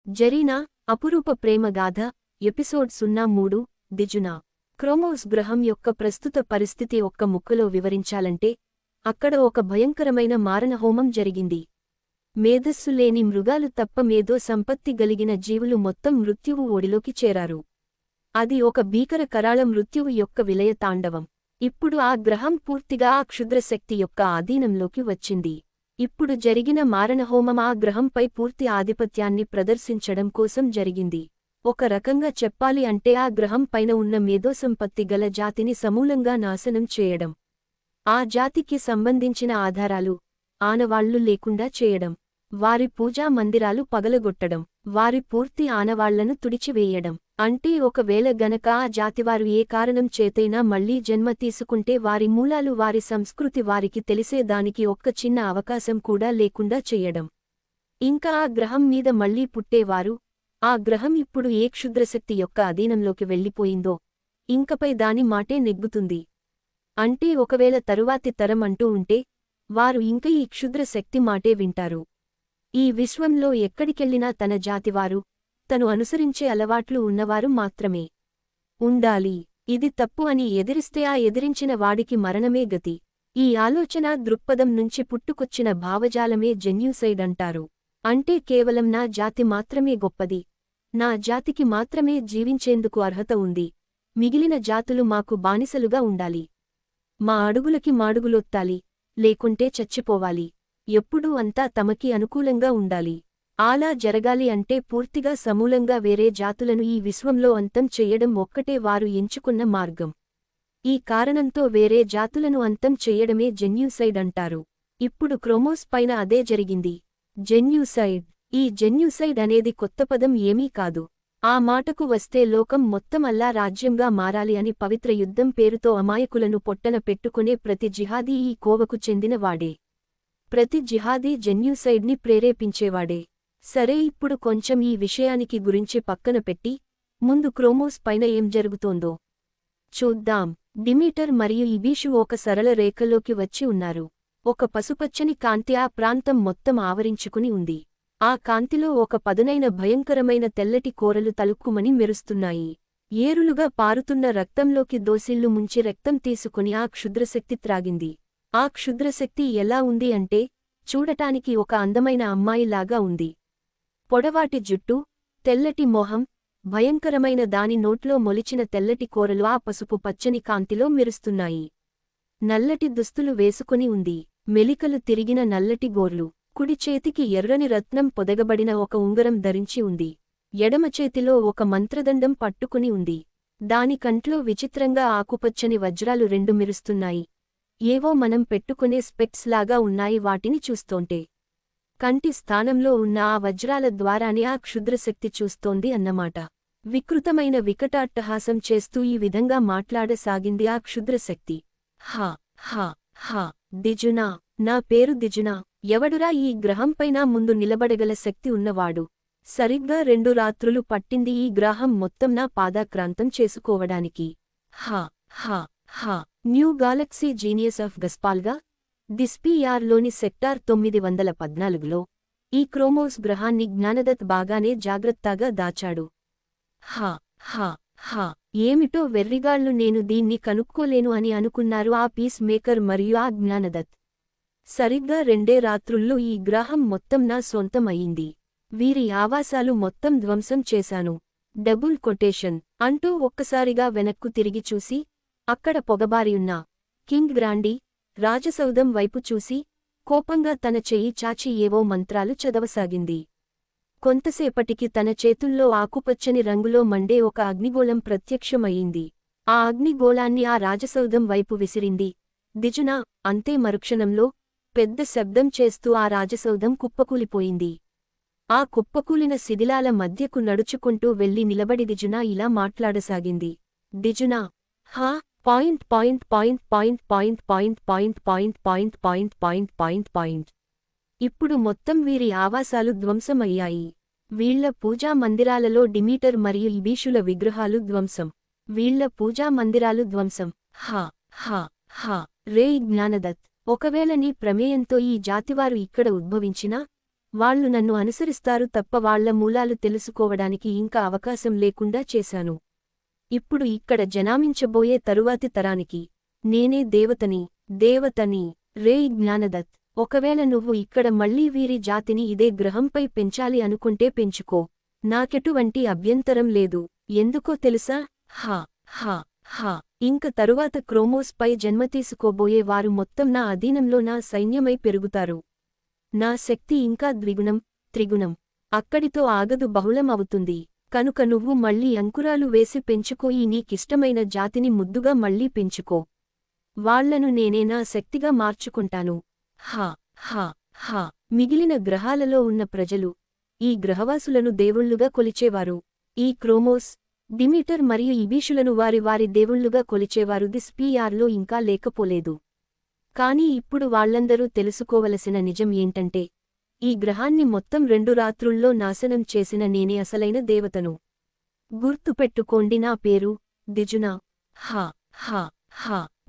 జరీనా అపురూప ప్రేమగాథ episode 03 దిజునా క్రోమోస్ గ్రహం యొక్క ప్రస్తుత పరిస్థితి ఒక్క ముక్కలో వివరించాలంటే అక్కడ ఒక భయంకరమైన మారణహోమం జరిగింది. మేధస్సు లేని మృగాలు తప్ప మేధో సంపత్తి గలిగిన జీవులు మొత్తం మృత్యువు ఒడిలోకి చేరారు. అది ఒక భీకర కరాళ మృత్యువు యొక్క విలయ తాండవం. ఇప్పుడు ఆ గ్రహం పూర్తిగా ఆ క్షుద్రశక్తి యొక్క ఆధీనంలోకి వచ్చింది. ఇప్పుడు జరిగిన మారణహోమం ఆ గ్రహంపై పూర్తి ఆధిపత్యాన్ని ప్రదర్శించడం కోసం జరిగింది. ఒక రకంగా చెప్పాలి అంటే ఆ గ్రహం పైన ఉన్న మేధోసంపత్తి గల జాతిని సమూలంగా నాశనం చేయడం, ఆ జాతికి సంబంధించిన ఆధారాలు, ఆనవాళ్లు లేకుండా చేయడం, వారి పూజా మందిరాలు పగలగొట్టడం, వారి పూర్తి ఆనవాళ్లను తుడిచివేయడం. అంటే ఒకవేళ గనక ఆ జాతివారు ఏ కారణం చేతైనా మళ్లీ జన్మ తీసుకుంటే వారి మూలాలు వారి సంస్కృతి వారికి తెలిసేదానికి ఒక్క చిన్న అవకాశం కూడా లేకుండా చెయ్యడం. ఇంకా ఆ గ్రహం మీద మళ్లీ పుట్టేవారు, ఆ గ్రహం ఇప్పుడు ఏ క్షుద్రశక్తి యొక్క అధీనంలోకి వెళ్ళిపోయిందో ఇంకపై దాని మాటే నెగ్గుతుంది. అంటే ఒకవేళ తరువాతి తరం అంటూ ఉంటే వారు ఇంక ఈ క్షుద్రశక్తి మాటే వింటారు. ఈ విశ్వంలో ఎక్కడికెళ్లినా తన జాతివారు, తను అనుసరించే అలవాట్లు ఉన్నవారు మాత్రమే ఉండాలి. ఇది తప్పు అని ఎదిరిస్తే ఆ ఎదిరించిన వాడికి మరణమే గతి. ఈ ఆలోచన దృక్పథం నుంచి పుట్టుకొచ్చిన భావజాలమే జెన్యూసైడ్ అంటారు. అంటే కేవలం నా జాతి మాత్రమే గొప్పది, నా జాతికి మాత్రమే జీవించేందుకు అర్హత ఉంది, మిగిలిన జాతులు మాకు బానిసలుగా ఉండాలి, మా అడుగులకి మాడుగులొత్తాలి, లేకుంటే చచ్చిపోవాలి, ఎప్పుడూ అంతా తమకి అనుకూలంగా ఉండాలి. అలా జరగాలి అంటే పూర్తిగా సమూలంగా వేరే జాతులను ఈ విశ్వంలో అంతం చెయ్యడం ఒక్కటే వారు ఎంచుకున్న మార్గం. ఈ కారణంతో వేరే జాతులను అంతం చెయ్యడమే జెన్యూసైడ్ అంటారు. ఇప్పుడు క్రోమోస్ పైన అదే జరిగింది. జెన్యూసైడ్. ఈ జెన్యూసైడ్ అనేది కొత్త పదం ఏమీ కాదు. ఆ మాటకు వస్తే లోకం మొత్తం అల్లా రాజ్యంగా మారాలి అని పవిత్ర యుద్ధం పేరుతో అమాయకులను పొట్టన పెట్టుకునే ప్రతి జిహాదీ ఈ కోవకు చెందినవాడే. ప్రతి జిహాదీ జెన్యూసైడ్ని ప్రేరేపించేవాడే. సరే, ఇప్పుడు కొంచెం ఈ విషయానికి గురించి పక్కన పెట్టి ముందు క్రోమోస్ పైన ఏం జరుగుతోందో చూద్దాం. డిమీటర్ మరియు ఇబీషు ఒక సరళ రేఖలోకి వచ్చి ఉన్నారు. ఒక పసుపచ్చని కాంతి ఆ ప్రాంతం మొత్తం ఆవరించుకుని ఉంది. ఆ కాంతిలో ఒక పదునైన భయంకరమైన తెల్లటి కోరలు తలుక్కుమని మెరుస్తున్నాయి. ఏరులుగా పారుతున్న రక్తంలోకి దోసిళ్లు ముంచి రక్తం తీసుకుని ఆ క్షుద్రశక్తి త్రాగింది. ఆ క్షుద్రశక్తి ఎలా ఉంది అంటే చూడటానికి ఒక అందమైన అమ్మాయిలాగా ఉంది. పొడవాటి జుట్టు, తెల్లటి మొహం, భయంకరమైన దాని నోట్లో మొలిచిన తెల్లటి కోరలు ఆ పసుపు పచ్చని కాంతిలో మెరుస్తున్నాయి. నల్లటి దుస్తులు వేసుకుని ఉంది. మెలికలు తిరిగిన నల్లటి గోర్లు. కుడి చేతికి ఎర్రని రత్నం పొదగబడిన ఒక ఉంగరం ధరించి ఉంది. ఎడమ చేతిలో ఒక మంత్రదండం పట్టుకుని ఉంది. దాని కంట్లో విచిత్రంగా ఆకుపచ్చని వజ్రాలు రెండు మెరుస్తున్నాయి. ఏవో మనం పెట్టుకునే స్పెక్ట్స్ లాగా ఉన్నాయి వాటిని చూస్తోంటే. కంటి స్థానంలో ఉన్న ఆ వజ్రాల ద్వారానే ఆ క్షుద్రశక్తి చూస్తోంది అన్నమాట. వికృతమైన వికటాట్టహాసం చేస్తూ ఈ విధంగా మాట్లాడసాగింది ఆ క్షుద్రశక్తి. హా హా హా, దిజునా, నా పేరు దిజునా. ఎవడురా ఈ గ్రహంపైన ముందు నిలబడగల శక్తి ఉన్నవాడు? సరిగ్గా 2 రాత్రులు పట్టింది ఈ గ్రహం మొత్తం నా పాదాక్రాంతం చేసుకోవడానికి. హా హా హా. న్యూ గాలక్సీ జీనియస్ ఆఫ్ గస్పాల్గా దిస్పీఆర్లోని సెక్టార్ 914లో ఈ క్రోమోస్ గ్రహాన్ని జ్ఞానదత్ బాగానే జాగ్రత్తగా దాచాడు. హా హా హా. ఏమిటో వెర్రిగాళ్లు, నేను దీన్ని కనుక్కోలేను అని అనుకున్నారు ఆ పీస్ మేకర్ మరియు ఆ జ్ఞానదత్. సరిగ్గా 2 రాత్రుల్లో ఈ గ్రహం మొత్తం నా సొంతం అయింది. వీరి ఆవాసాలు మొత్తం ధ్వంసం చేశాను. డబుల్ కొటేషన్ అంటూ ఒక్కసారిగా వెనక్కు తిరిగి చూసి అక్కడ పొగబారియున్న కింగ్ గ్రాండీ రాజసౌధం వైపు చూసి కోపంగా తన చెయ్యి చాచి ఏవో మంత్రాలు చదవసాగింది. కొంతసేపటికి తన చేతుల్లో ఆకుపచ్చని రంగులో మండే ఒక అగ్నిగోళం ప్రత్యక్షమయ్యింది. ఆ అగ్నిగోళాన్ని ఆ రాజసౌధం వైపు విసిరింది. దిజునా. అంతే మరుక్షణంలో పెద్ద శబ్దం చేస్తూ ఆ రాజసౌధం కుప్పకూలిపోయింది. ఆ కుప్పకూలిన శిథిలాల మధ్యకు నడుచుకుంటూ వెళ్లి నిలబడి దిజునా ఇలా మాట్లాడసాగింది. దిజునా. హా. Point point point point point point point point point point point point point. ఇప్పుడు మొత్తం వీరి ఆవాసాలు ధ్వంసం అయ్యాయి. వీళ్ల పూజా మందిరాలలో డిమీటర్ మరియు ఇబీషుల విగ్రహాలు ధ్వంసం. వీళ్ల పూజా మందిరాలు ధ్వంసం. హా హా హా. రే జ్ఞానదత్, ఒకవేళ నీ ప్రమేయంతో ఈ జాతివారు ఇక్కడ ఉద్భవించినా వాళ్ళు నన్ను అనుసరిస్తారు తప్ప వాళ్ల మూలాలు తెలుసుకోవడానికి ఇంకా అవకాశం లేకుండా చేశాను. ఇప్పుడు ఇక్కడ జనామించబోయే తరువాతి తరానికి నేనే దేవతని. రేయ్ జ్ఞానదత్, ఒకవేళ నువ్వు ఇక్కడ మళ్లీ వీరి జాతిని ఇదే గ్రహంపై పెంచాలి అనుకుంటే పెంచుకో. నాకెటువంటి అభ్యంతరం లేదు. ఎందుకో తెలుసా? హా. ఇంక తరువాత క్రోమోస్ పై జన్మతీసుకోబోయే వారు మొత్తం నా అధీనంలో నా సైన్యమై పెరుగుతారు. నా శక్తి ఇంకా ద్విగుణం, త్రిగుణం. అక్కడితో ఆగదు, బహుళం అవుతుంది. కనుక నువ్వు మళ్లీ అంకురాలు వేసి పెంచుకోయి. నీకిష్టమైన జాతిని ముద్దుగా మళ్లీ పెంచుకో. వాళ్లను నేనే నా శక్తిగా మార్చుకుంటాను. హా. మిగిలిన గ్రహాలలో ఉన్న ప్రజలు ఈ గ్రహవాసులను దేవుళ్లుగా కొలిచేవారు. ఈ క్రోమోస్, డిమీటర్ మరియు ఇబీషులను వారి దేవుళ్లుగా కొలిచేవారు. దిస్.పి.ఆర్.లో ఇంకా లేకపోలేదు. కాని ఇప్పుడు వాళ్లందరూ తెలుసుకోవలసిన నిజం ఏంటంటే, ఈ గ్రహాన్ని మొత్తం 2 రాత్రుల్లో నాశనం చేసిన నేనే అసలైన దేవతను. గుర్తుపెట్టుకోండి, నా పేరు దిజునా. హా.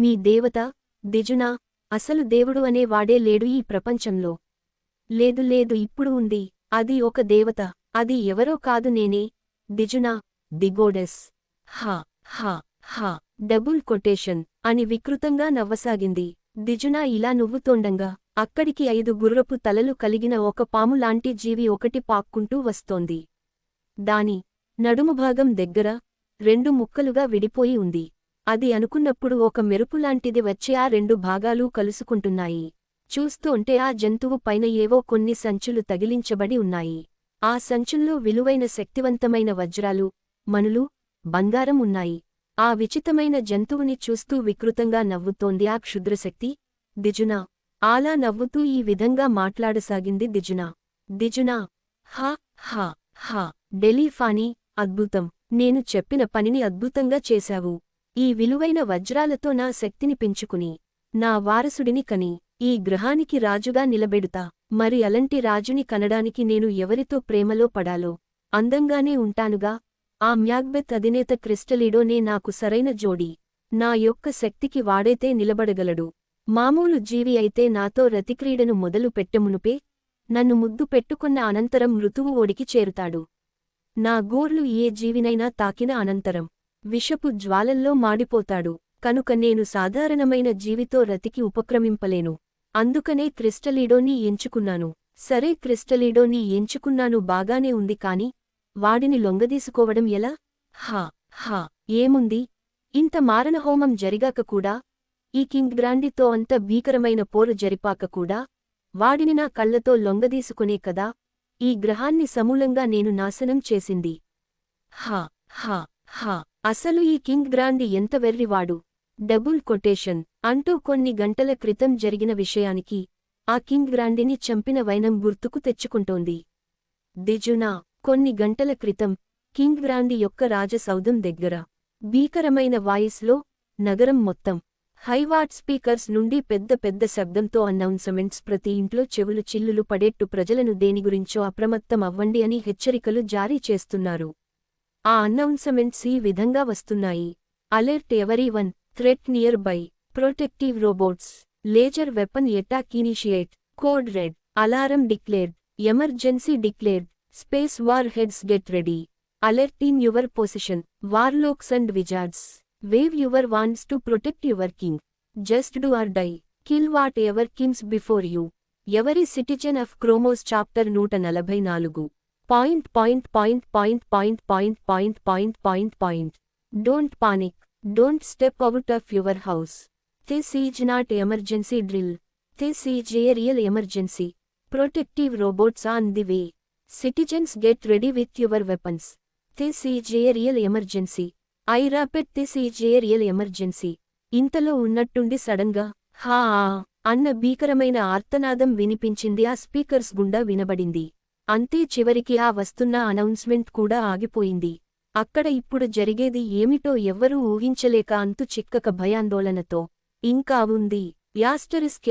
మీ దేవత దిజునా. అసలు దేవుడు అనే వాడే లేడు ఈ ప్రపంచంలో. లేదు, ఇప్పుడు ఉంది. అది ఒక దేవత. అది ఎవరో కాదు, నేనే దిజునా, ది గోడెస్. హా. డబుల్ కొటేషన్ అని వికృతంగా నవ్వసాగింది. దిజునా ఇలా నువ్వుతోండంగా అక్కడికి 5 గుర్రపు తలలు కలిగిన ఒక పాము లాంటి జీవి ఒకటి పాక్కుంటూ వస్తోంది. దాని నడుముభాగం దగ్గర 2 ముక్కలుగా విడిపోయి ఉంది. అది అనుకున్నప్పుడు ఒక మెరుపులాంటిది వచ్చి ఆ 2 భాగాలూ కలుసుకుంటున్నాయి. చూస్తోంటే ఆ జంతువు పైన ఏవో కొన్ని సంచులు తగిలించబడి ఉన్నాయి. ఆ సంచుల్లో విలువైన శక్తివంతమైన వజ్రాలు, మణులు, బంగారం ఉన్నాయి. ఆ విచితమైన జంతువుని చూస్తూ వికృతంగా నవ్వుతోంది ఆ క్షుద్రశక్తి. దిజునా. అలా నవ్వుతూ ఈ విధంగా మాట్లాడసాగింది దిజునా. హా. డెలీఫానీ, అద్భుతం. నేను చెప్పిన పనిని అద్భుతంగా చేశావు. ఈ విలువైన వజ్రాలతో నా శక్తిని పెంచుకుని నా వారసుడిని కని ఈ గ్రహానికి రాజుగా నిలబెడుతా. మరి అలాంటి రాజుని కనడానికి నేను ఎవరితో ప్రేమలో పడాలో అందంగానే ఉంటానుగా. ఆ మ్యాగ్బెత్ అధినేత క్రిస్టలీడోనే నాకు సరైన జోడీ. నా యొక్క శక్తికి వాడైతే నిలబడగలడు. మామూలు జీవి అయితే నాతో రతిక్రీడను మొదలు పెట్టమునుపే నన్ను ముద్దు పెట్టుకున్న అనంతరం మృతువు ఓడికి చేరుతాడు. నా గోర్లు ఏ జీవినైనా తాకిన అనంతరం విషపు జ్వాలల్లో మాడిపోతాడు. కనుక నేను సాధారణమైన జీవితో రతికి ఉపక్రమింపలేను. అందుకనే క్రిస్టలీడోని ఎంచుకున్నాను. సరే, క్రిస్టలీడోని ఎంచుకున్నాను, బాగానే ఉంది. కాని వాడిని లొంగదీసుకోవడం ఎలా? ఏముంది, ఇంత మారణహోమం జరిగాక కూడా, ఈ కింగ్ గ్రాండితో అంత భీకరమైన పోరు జరిపాక కూడా వాడిని నా కళ్లతో లొంగదీసుకునే కదా ఈ గ్రహాన్ని సమూలంగా నేను నాశనం చేసింది. అసలు ఈ కింగ్ గ్రాండి ఎంత వెర్రివాడు. డబుల్ కొటేషన్ అంటూ కొన్ని గంటల క్రితం జరిగిన విషయానికి ఆ కింగ్ గ్రాండిని చంపిన వైనం గుర్తుకు తెచ్చుకుంటోంది దిజునా. కొన్ని గంటల క్రితం కింగ్ గ్రాండి యొక్క రాజసౌధం దగ్గర భీకరమైన వాయిస్లో నగరం మొత్తం హైవాట్ స్పీకర్స్ నుండి పెద్ద శబ్దంతో అనౌన్స్మెంట్స్, ప్రతి ఇంట్లో చెవులు చిల్లులు పడేట్టు ప్రజలను దేని గురించో అప్రమత్తం అవ్వండి అని హెచ్చరికలు జారీ చేస్తున్నారు. ఆ అనౌన్స్మెంట్స్ ఈ విధంగా వస్తున్నాయి. Alert everyone, threat nearby, protective robots, laser weapon attack initiate, code red, alarm declared, emergency declared, space warheads get ready, alert in your position, warlocks and wizards, wave your wands to protect your king, just do or die, kill whatever comes before you, every citizen of Chromos chapter 144. Don't panic. Don't step out of your house. This is not emergency drill. This is a real emergency. Protective robots on the way. Citizens, get ready with your weapons. This is a real emergency. I repeat, this is a real emergency. ఇంతలో ఉన్నట్టుండి సడన్గా హా అన్న భీకరమైన ఆర్తనాదం వినిపించింది. ఆ speakers గుండా వినబడింది. అంతే, చివరికి ఆ వస్తున్న అనౌన్స్మెంట్ కూడా ఆగిపోయింది. అక్కడ ఇప్పుడు జరిగేది ఏమిటో ఎవ్వరూ ఊహించలేక అంతు చిక్కక భయాందోళనతో ఇంకా ఉంది. యాస్టరిస్క్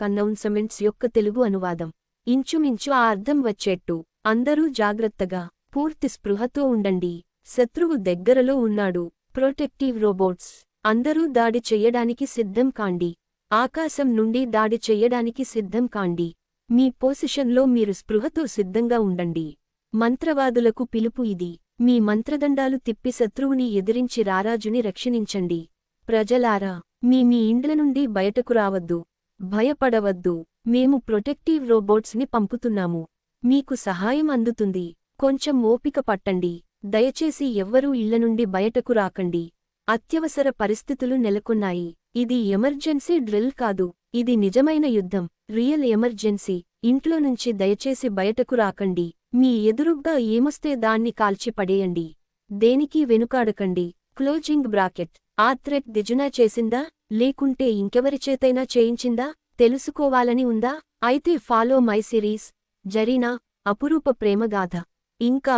అనౌన్స్మెంట్స్ యొక్క తెలుగు అనువాదం. ఇంచుమించు ఆ అర్థం వచ్చేట్టు. అందరూ జాగ్రత్తగా, పూర్తి స్పృహతో ఉండండి. శత్రువు దగ్గరలో ఉన్నాడు. ప్రొటెక్టివ్ రోబోట్స్, అందరూ దాడి చెయ్యడానికి సిద్ధం కాండి. ఆకాశం నుండి దాడి చెయ్యడానికి సిద్ధం కాండి. మీ పొజిషన్లో మీరు స్పృహతో సిద్ధంగా ఉండండి. మంత్రవాదులకు పిలుపు ఇది. మీ మంత్రదండాలు తిప్పి శత్రువుని ఎదిరించి రారాజుని రక్షించండి. ప్రజలారా, మీ ఇండ్ల నుండి బయటకు రావద్దు. భయపడవద్దు. మేము ప్రొటెక్టివ్ రోబోట్స్ని పంపుతున్నాము. మీకు సహాయం అందుతుంది. కొంచెం ఓపిక పట్టండి. దయచేసి ఎవ్వరూ ఇళ్ల నుండి బయటకు రాకండి. అత్యవసర పరిస్థితులు నెలకొన్నాయి. ఇది ఎమర్జెన్సీ డ్రిల్ కాదు. ఇది నిజమైన యుద్ధం. Real emergency. ఇంట్లో నుంచి దయచేసి బయటకు రాకండి. మీ ఎదురుగ్గా ఏమొస్తే దాన్ని కాల్చి పడేయండి. దేనికి వెనుకాడకండి. Closing bracket. ఆ థ్రెట్ దిజునా చేసిందా, లేకుంటే ఇంకెవరిచేతైనా చేయించిందా తెలుసుకోవాలని ఉందా? అయితే ఫాలో మై సిరీస్. జరీనా, అపురూప ప్రేమగాథ. ఇంకా